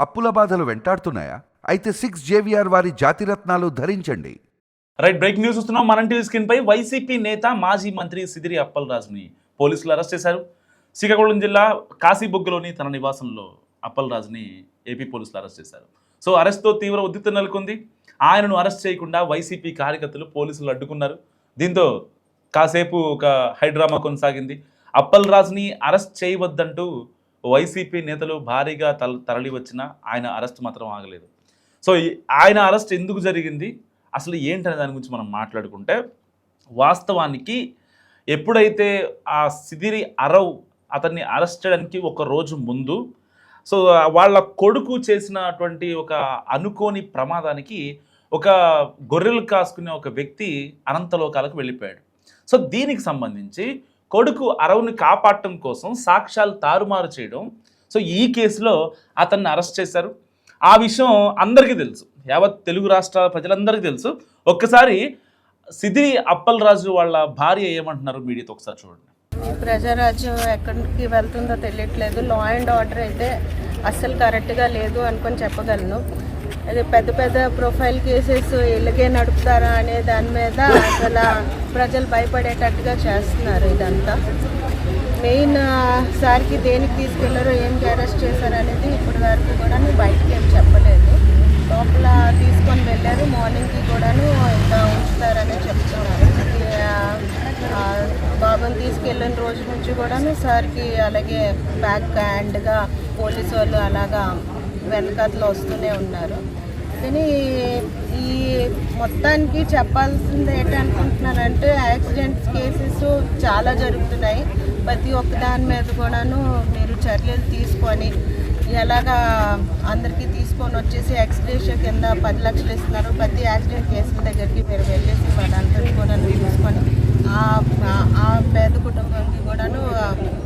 అప్పుల బాధలు వెంటాడుతున్నాయా? అయితే 6 JVR వారి జాతిరత్నాలు ధరించండి. రైట్, బ్రేక్ న్యూస్ వస్తున్నాం. మన టీవీ స్క్రీన్ పై వైసీపీ నేత మాజీ మంత్రి సిదిరి అప్పలరాజుని పోలీసులు అరెస్ట్ చేశారు. శ్రీకాకుళం జిల్లా కాశీబుగ్గలోని తన నివాసంలో అప్పలరాజుని ఏపీ పోలీసులు అరెస్ట్ చేశారు. సో అరెస్ట్తో తీవ్ర ఉద్రిక్తత నెలకొంది. ఆయనను అరెస్ట్ చేయకుండా వైసీపీ కార్యకర్తలు పోలీసులు అడ్డుకున్నారు. దీంతో కాసేపు ఒక హైడ్రామా కొనసాగింది. అప్పలరాజుని అరెస్ట్ చేయవద్దంటూ వైసీపీ నేతలు భారీగా తరలి వచ్చినా ఆయన అరెస్ట్ మాత్రం ఆగలేదు. సో ఆయన అరెస్ట్ ఎందుకు జరిగింది, అసలు ఏంటనే దాని గురించి మనం మాట్లాడుకుంటే, వాస్తవానికి ఎప్పుడైతే ఆ సిదిరి అరవ్ అతన్ని అరెస్ట్ చేయడానికి ఒక రోజు ముందు సో వాళ్ళ కొడుకు చేసినటువంటి ఒక అనుకోని ప్రమాదానికి ఒక గొర్రెలు కాసుకునే ఒక వ్యక్తి అనంతలోకాలకు వెళ్ళిపోయాడు. సో దీనికి సంబంధించి కొడుకు అరవ్ని కాపాడటం కోసం సాక్ష్యాలు తారుమారు చేయడం, సో ఈ కేసులో అతన్ని అరెస్ట్ చేశారు. ఆ విషయం అందరికీ తెలుసు, యావత్ తెలుగు రాష్ట్రాల ప్రజలందరికీ తెలుసు. ఒక్కసారి సిదిరి అప్పలరాజు వాళ్ళ భార్య ఏమంటున్నారు మీడియాతో ఒకసారి చూడండి. ప్రజారాజ్యం ఎక్కడికి వెళ్తుందో తెలియట్లేదు. లా అండ్ ఆర్డర్ అయితే అస్సలు కరెక్ట్గా లేదు అనుకొని చెప్పగలను. అది పెద్ద పెద్ద ప్రొఫైల్ కేసెస్ ఇలాగే నడుపుతారా అనే దాని మీద అసలు ప్రజలు భయపడేటట్టుగా చేస్తున్నారు. ఇదంతా మెయిన్ సార్కి దేనికి తీసుకెళ్లారో ఏంటి అరెస్ట్ చేశారు అనేది ఇప్పటి వరకు కూడా బయటకి ఏం చెప్పలేదు. లోపల తీసుకొని వెళ్ళారు, మార్నింగ్కి కూడాను ఇంకా ఉంచుతారని చెప్తున్నారు. బాబుని తీసుకెళ్ళిన రోజు నుంచి కూడాను సార్కి అలాగే బ్యాక్ హ్యాండ్గా పోలీసు వాళ్ళు అలాగా వెనకాతలో వస్తూనే ఉన్నారు. కానీ ఈ మొత్తానికి చెప్పాల్సింది ఏంటనుకుంటున్నానంటే, యాక్సిడెంట్స్ కేసెస్ చాలా జరుగుతున్నాయి. ప్రతి ఒక్క దాని మీద కూడాను మీరు చర్యలు తీసుకొని ఎలాగా అందరికీ తీసుకొని వచ్చేసి ఎక్స్గ్రేషన్ కింద 10 లక్షలు ఇస్తున్నారు. ప్రతి యాక్సిడెంట్ కేసుల దగ్గరికి మీరు వెళ్ళేసి వాళ్ళందరినీ కూడా తీసుకొని ఆ పేద కుటుంబానికి కూడాను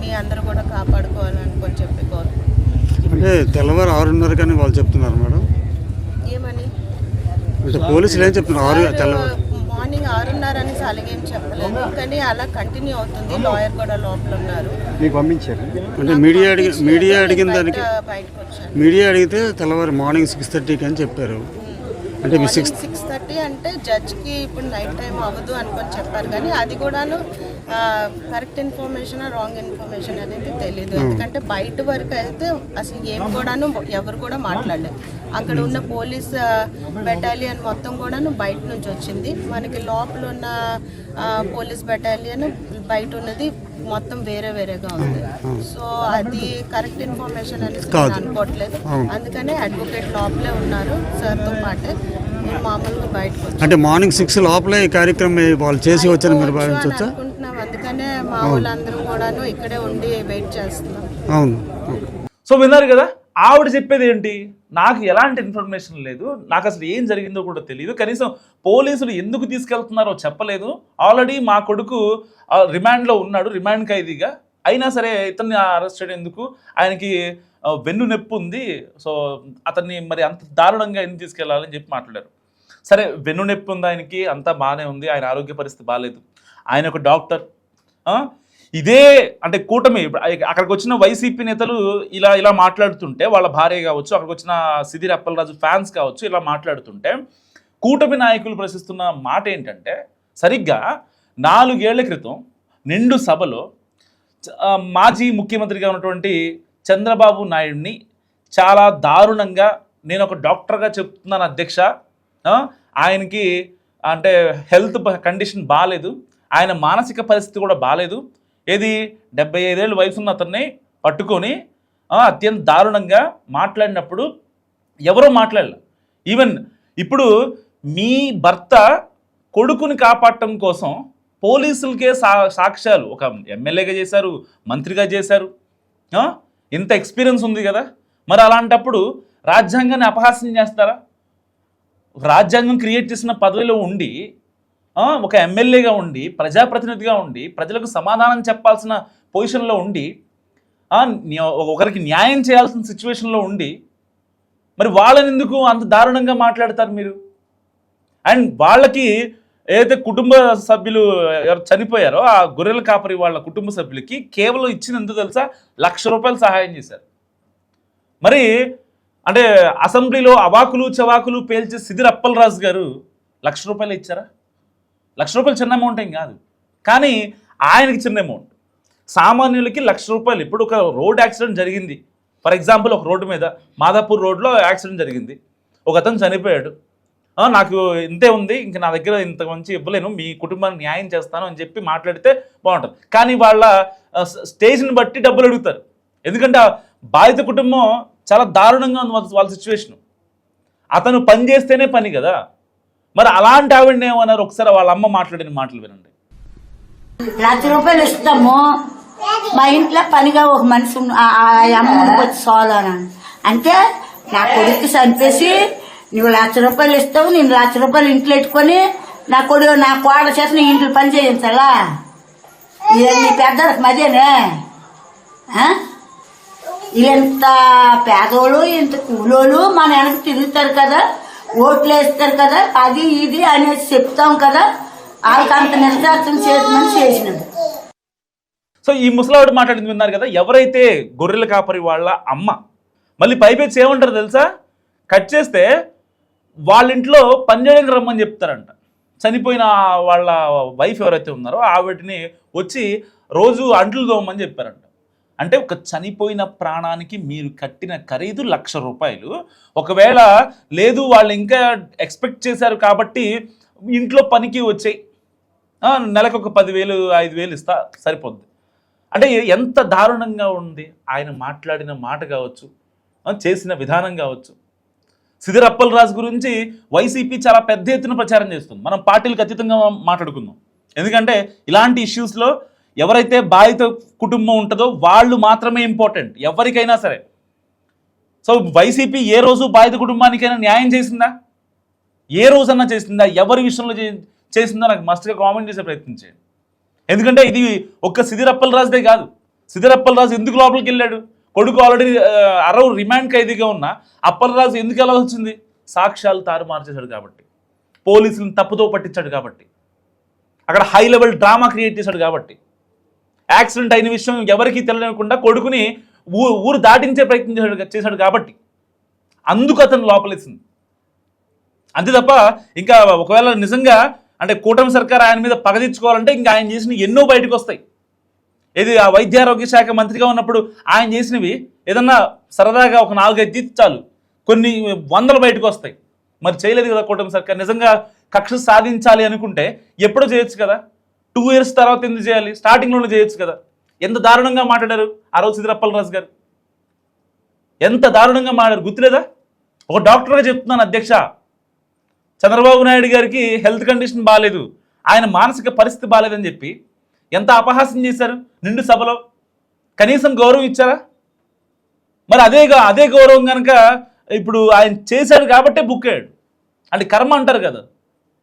మీ అందరూ కూడా కాపాడుకోవాలనుకొని చెప్పి కోరుకుంటున్నాను. అంటే తెల్లవారు 6:30 కానీ వాళ్ళు చెప్తున్నారు మేడం. ఏమని పోలీసులు ఏం చెప్తున్నారు? మార్నింగ్ 6:30 అని అలాగేం చెప్పలేదు, కానీ అలా కంటిన్యూ అవుతుంది. లాయర్ కూడా లోపల ఉన్నారు. మీకు పంపించారు అంటే మీడియా అడిగిన దానికి బయటకు వచ్చాను. మీడియా అడిగితే తెల్లవారు మార్నింగ్ 6:30 అని చెప్పారు. అంటే 6:30 అంటే జడ్జ్కి ఇప్పుడు నైట్ టైం అవ్వదు అనుకొని చెప్పారు, కానీ అది కూడాను కరెక్ట్ ఇన్ఫర్మేషన్ రాంగ్ ఇన్ఫర్మేషన్ అనేది తెలీదు. ఎందుకంటే బయట వరకు అయితే అసలు ఏం కూడాను ఎవరు కూడా మాట్లాడలేదు. అక్కడ ఉన్న పోలీస్ బెటాలియన్ మొత్తం కూడాను బయట నుంచి వచ్చింది. మనకి లోపల ఉన్న పోలీస్ బెటాలియన్ బయట ఉన్నది మొత్తం వేరే వేరేగా ఉంది. సో అది కరెక్ట్ ఇన్ఫర్మేషన్ అనేది నేను అనుకోవట్లేదు. అందుకనే అడ్వకేట్ లోపలే ఉన్నారు సార్తో పాటే. నేను మామూలుగా బయటకు వచ్చాను. అంటే మార్నింగ్ 6 లోపలే ఈ కార్యక్రమం వాళ్ళు చేసి వచ్చారు మీరు భావించవచ్చా? అనుకుంటున్నాం. అందుకనే మా వాళ్ళందరూ కూడాను ఇక్కడే ఉండి వెయిట్ చేస్తున్నాం. అవును. సో విన్నారు కదా, ఆవిడ చెప్పేది ఏంటి, నాకు ఎలాంటి ఇన్ఫర్మేషన్ లేదు, నాకు అసలు ఏం జరిగిందో కూడా తెలియదు, కనీసం పోలీసులు ఎందుకు తీసుకెళ్తున్నారో చెప్పలేదు. ఆల్రెడీ మా కొడుకు రిమాండ్లో ఉన్నాడు, రిమాండ్ ఖైదీగా. అయినా సరే ఇతన్ని అరెస్ట్ చేయడం ఎందుకు, ఆయనకి వెన్ను నొప్పి ఉంది, సో అతన్ని మరి అంత దారుణంగా ఎందుకు తీసుకెళ్లాలని చెప్పి మాట్లాడారు. సరే, వెన్ను నొప్పి ఉంది ఆయనకి, అంతా బాగానే ఉంది, ఆయన ఆరోగ్య పరిస్థితి బాగాలేదు, ఆయన ఒక డాక్టర్. ఇదే అంటే కూటమి అక్కడికి వచ్చిన వైసీపీ నేతలు ఇలా మాట్లాడుతుంటే, వాళ్ళ భార్య కావచ్చు, అక్కడికి వచ్చిన సిదిరి అప్పలరాజు ఫ్యాన్స్ కావచ్చు, ఇలా మాట్లాడుతుంటే కూటమి నాయకులు ప్రశ్నిస్తున్న మాట ఏంటంటే, సరిగ్గా 4 ఏళ్ల క్రితం నిండు సభలో మాజీ ముఖ్యమంత్రిగా ఉన్నటువంటి చంద్రబాబు నాయుడిని చాలా దారుణంగా, నేను ఒక డాక్టర్గా చెప్తున్నాను అధ్యక్ష, ఆయనకి అంటే హెల్త్ కండిషన్ బాగాలేదు, ఆయన మానసిక పరిస్థితి కూడా బాగాలేదు, ఏది 75 ఏళ్ళ వయసున్న అతన్ని పట్టుకొని అత్యంత దారుణంగా మాట్లాడినప్పుడు ఎవరో మాట్లాడలే. ఈవెన్ ఇప్పుడు మీ భర్త కొడుకుని కాపాడటం కోసం పోలీసులకే సాక్ష్యాలు, ఒక ఎమ్మెల్యేగా చేశారు, మంత్రిగా చేశారు, ఇంత ఎక్స్పీరియన్స్ ఉంది కదా, మరి అలాంటప్పుడు రాజ్యాంగాన్ని అపహాస్యం చేస్తారా? రాజ్యాంగం క్రియేట్ చేసిన పదవిలో ఉండి, ఒక ఎమ్మెల్యేగా ఉండి, ప్రజాప్రతినిధిగా ఉండి, ప్రజలకు సమాధానం చెప్పాల్సిన పొజిషన్లో ఉండి, ఒకరికి న్యాయం చేయాల్సిన సిచ్యువేషన్లో ఉండి, మరి వాళ్ళని ఎందుకు అంత దారుణంగా మాట్లాడతారు మీరు? అండ్ వాళ్ళకి ఏదైతే కుటుంబ సభ్యులు ఎవరు చనిపోయారో ఆ గొర్రెల కాపరి వాళ్ళ కుటుంబ సభ్యులకి కేవలం ఇచ్చిన ఎంత తెలుసా, 1,00,000 రూపాయలు సహాయం చేశారు. మరి అంటే అసెంబ్లీలో అవాకులు చవాకులు పేల్చే సిదిరి అప్పలరాజు గారు ₹1,00,000 ఇచ్చారా? ₹1,00,000 చిన్న అమౌంట్ ఏం కాదు, కానీ ఆయనకి చిన్న అమౌంట్. సామాన్యులకి ₹1,00,000. ఇప్పుడు ఒక రోడ్ యాక్సిడెంట్ జరిగింది, ఫర్ ఎగ్జాంపుల్ ఒక రోడ్డు మీద మాదాపూర్ రోడ్లో యాక్సిడెంట్ జరిగింది, ఒక అతను చనిపోయాడు. నాకు ఇంతే ఉంది, ఇంక నా దగ్గర ఇంత మంచి ఇవ్వలేను, మీ కుటుంబానికి న్యాయం చేస్తాను అని చెప్పి మాట్లాడితే బాగుంటుంది. కానీ వాళ్ళ స్టేజ్ని బట్టి డబ్బులు అడుగుతారు. ఎందుకంటే బాధిత కుటుంబం చాలా దారుణంగా ఉంది వాళ్ళ సిచ్యువేషన్. అతను పని చేస్తేనే పని కదా. మరి అలాంటి ఆవిడని ఏమన్నారు, ఒకసారి వాళ్ళ అమ్మ మాట్లాడిన మాటలు వినండి. ₹1,00,000 ఇస్తాము, మా ఇంట్లో పనిగా ఒక మనిషి ఆ అమ్మ వచ్చి సోలాను అంటే, నా కొడుకు చంపేసి నువ్వు ₹1,00,000 ఇస్తావు, నేను ₹1,00,000 ఇంట్లో పెట్టుకొని నా కోడల చేత నీ ఇంట్లో పని చేయించాలా? నీ పెద్దలకు మదేనే? ఇంత పేదోళ్ళు ఇంత కూలోళ్ళు మన వెనక తిరుగుతారు కదా, ఓట్లు వేస్తారు కదా, అది ఇది అనేసి చెప్తాం కదా, వాళ్ళకి అంత నిర్దార్థం చేయమని చేసినది. సో ఈ ముసలావిడ మాట్లాడింది విన్నారు కదా. ఎవరైతే గొర్రెల కాపరి వాళ్ళ అమ్మ మళ్ళీ పైపెచ్చి ఏమంటారు తెలుసా? కట్ చేస్తే వాళ్ళ ఇంట్లో పనిచేయడానికి రమ్మని చెప్తారంట. చనిపోయిన వాళ్ళ వైఫ్ ఎవరైతే ఉన్నారో ఆవిడని వచ్చి రోజు అంట్లు తోమని చెప్పారంట. అంటే ఒక చనిపోయిన ప్రాణానికి మీరు కట్టిన ఖరీదు ₹1,00,000. ఒకవేళ లేదు వాళ్ళు ఇంకా ఎక్స్పెక్ట్ చేశారు కాబట్టి ఇంట్లో పనికి వచ్చాయి, నెలకు ఒక 10,000 5,000 ఇస్తా సరిపోద్ది. అంటే ఎంత దారుణంగా ఉంది ఆయన మాట్లాడిన మాట కావచ్చు, చేసిన విధానం కావచ్చు. సిదిరి అప్పలరాజు గురించి వైసీపీ చాలా పెద్ద ఎత్తున ప్రచారం చేస్తుంది. మనం పార్టీలకు అతీతంగా మాట్లాడుకుందాం. ఎందుకంటే ఇలాంటి ఇష్యూస్లో ఎవరైతే బాధిత కుటుంబం ఉంటుందో వాళ్ళు మాత్రమే ఇంపార్టెంట్ ఎవరికైనా సరే. సో వైసీపీ ఏ రోజు బాధిత కుటుంబానికైనా న్యాయం చేసిందా? ఏ రోజన్నా చేసిందా? ఎవరి విషయంలో చేసిందో నాకు మస్ట్గా కామెంట్ చేసే ప్రయత్నం చేయండి. ఎందుకంటే ఇది ఒక్క సిదిరి అప్పలరాజుదే కాదు. సిదిరి అప్పలరాజు ఎందుకు లోపలికి వెళ్ళాడు? కొడుకు ఆల్రెడీ అరవు రిమాండ్ ఖైదీగా ఉన్న అప్పలరాజు ఎందుకు ఎలా వచ్చింది? సాక్ష్యాలు తారుమారు చేశాడు కాబట్టి, పోలీసులను తప్పుతో పట్టించాడు కాబట్టి, అక్కడ హై లెవెల్ డ్రామా క్రియేట్ చేశాడు కాబట్టి, యాక్సిడెంట్ అయిన విషయం ఎవరికీ తెలియకుండా కొడుకుని ఊరు దాటించే ప్రయత్నం చేశాడు కాబట్టి అందుకు అతను లోపలేసింది. అంతే తప్ప ఇంకా ఒకవేళ నిజంగా అంటే కూటమి సర్కార్ ఆయన మీద పగ తెచ్చుకోవాలంటే ఇంకా ఆయన చేసిన ఎన్నో బయటకు వస్తాయి. ఇది ఆ వైద్యారోగ్య శాఖ మంత్రిగా ఉన్నప్పుడు ఆయన చేసినవి ఏదన్నా సరదాగా ఒక 4-5 తీసి చాలు కొన్ని వందలు బయటకు వస్తాయి. మరి చేయలేదు కదా కూటమి సర్కార్. నిజంగా కక్ష సాధించాలి అనుకుంటే ఎప్పుడో చేయొచ్చు కదా. 2 years తర్వాత ఎందుకు చేయాలి? స్టార్టింగ్లోనే చేయొచ్చు కదా. ఎంత దారుణంగా మాట్లాడారు ఆ రోజు సిదిరి అప్పలరాజు గారు, ఎంత దారుణంగా మాట్లాడారు గుర్తులేదా? ఒక డాక్టర్గా చెప్తున్నాను అధ్యక్ష, చంద్రబాబు నాయుడు గారికి హెల్త్ కండిషన్ బాగాలేదు, ఆయన మానసిక పరిస్థితి బాగాలేదని చెప్పి ఎంత అపహాస్యం చేశారు నిండు సభలో. కనీసం గౌరవం ఇచ్చారా? మరి అదే గౌరవం కనుక ఇప్పుడు ఆయన చేశాడు కాబట్టే బుక్ అయ్యాడు. అంటే కర్మ అంటారు కదా,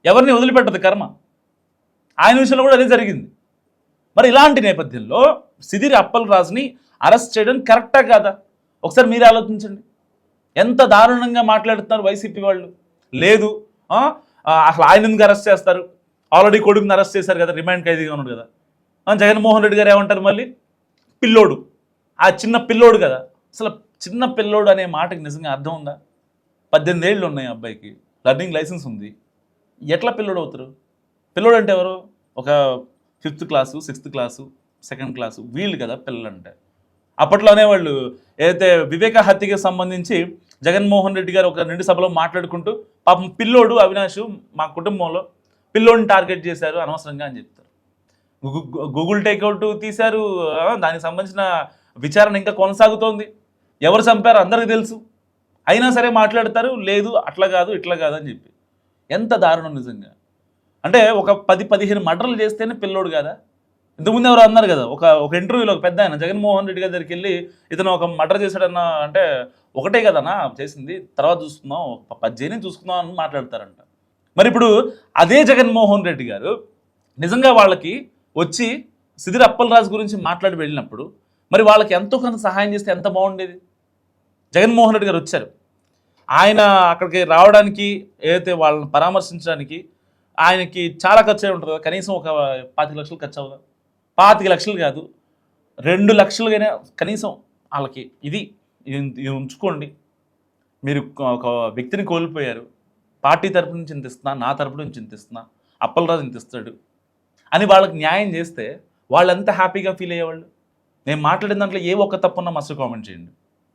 ఎవరిని వదిలిపెట్టదు కర్మ. ఆయన విషయంలో కూడా అదే జరిగింది. మరి ఇలాంటి నేపథ్యంలో సిదిరి అప్పలరాజుని అరెస్ట్ చేయడం కరెక్టా కాదా? ఒకసారి మీరే ఆలోచించండి. ఎంత దారుణంగా మాట్లాడుతున్నారు వైసీపీ వాళ్ళు. లేదు అసలు ఆయన ఎందుకు అరెస్ట్ చేస్తారు? ఆల్రెడీ కొడుకుని అరెస్ట్ చేశారు కదా, రిమాండ్ ఖైదీగా ఉన్నాడు కదా. జగన్మోహన్ రెడ్డి గారు ఏమంటారు మళ్ళీ? పిల్లోడు, ఆ చిన్న పిల్లోడు కదా. అసలు చిన్న పిల్లోడు అనే మాటకి నిజంగా అర్థం ఉందా? 18 ఏళ్ళు ఉన్నాయి అబ్బాయికి, లర్నింగ్ లైసెన్స్ ఉంది. ఎట్లా పిల్లోడు అవుతారు? పిల్లోడు అంటే ఎవరు? ఒక 5th class 6th class 2nd class వీళ్ళు కదా పిల్లలు అంటే. అప్పట్లోనే వాళ్ళు ఏదైతే వివేక హత్యకి సంబంధించి జగన్మోహన్ రెడ్డి గారు ఒక నిండు సభలో మాట్లాడుకుంటూ పాపం పిల్లోడు అవినాష్ మా కుటుంబంలో పిల్లోడిని టార్గెట్ చేశారు అనవసరంగా అని చెప్తారు. గూగుల్ టేక్అవుట్ తీశారు, దానికి సంబంధించిన విచారణ ఇంకా కొనసాగుతోంది. ఎవరు చంపారో అందరికీ తెలుసు, అయినా సరే మాట్లాడతారు లేదు అట్లా కాదు ఇట్లా కాదు అని చెప్పి. ఎంత దారుణం నిజంగా. అంటే ఒక 10-15 మర్డర్లు చేస్తేనే పిల్లోడు కదా. ఇంతకుముందు ఎవరు అన్నారు కదా, ఒక ఇంటర్వ్యూలో ఒక పెద్ద ఆయన జగన్మోహన్ రెడ్డి గారి దగ్గరికి వెళ్ళి ఇతను ఒక మర్డర్ చేశాడన్న అంటే ఒకటే కదన్నా చేసింది, తర్వాత చూసుకుందాం 10 చూసుకుందాం అని మాట్లాడతారంట. మరి ఇప్పుడు అదే జగన్మోహన్ రెడ్డి గారు నిజంగా వాళ్ళకి వచ్చి సిదిరి అప్పలరాజు గురించి మాట్లాడి వెళ్ళినప్పుడు మరి వాళ్ళకి ఎంతో కొంత సహాయం చేస్తే ఎంత బాగుండేది. జగన్మోహన్ రెడ్డి గారు వచ్చారు, ఆయన అక్కడికి రావడానికి ఏదైతే వాళ్ళని పరామర్శించడానికి ఆయనకి చాలా ఖర్చు అయి ఉంటుంది కదా. కనీసం ఒక 25 లక్షలు ఖర్చు అవుదా? 25 లక్షలు కాదు 2 లక్షలుగానే కనీసం వాళ్ళకి ఇది ఉంచుకోండి, మీరు ఒక వ్యక్తిని కోల్పోయారు, పార్టీ తరపు నుంచి ఇంత ఇస్తున్నా, నా తరపు నుంచి ఇంత ఇస్తున్నా, అప్పలరాజు ఇంత ఇస్తాడు అని వాళ్ళకి న్యాయం చేస్తే వాళ్ళు ఎంత హ్యాపీగా ఫీల్ అయ్యేవాళ్ళు. నేను మాట్లాడిన దాంట్లో ఏ ఒక్క తప్పున్నా మస్తు కామెంట్ చేయండి.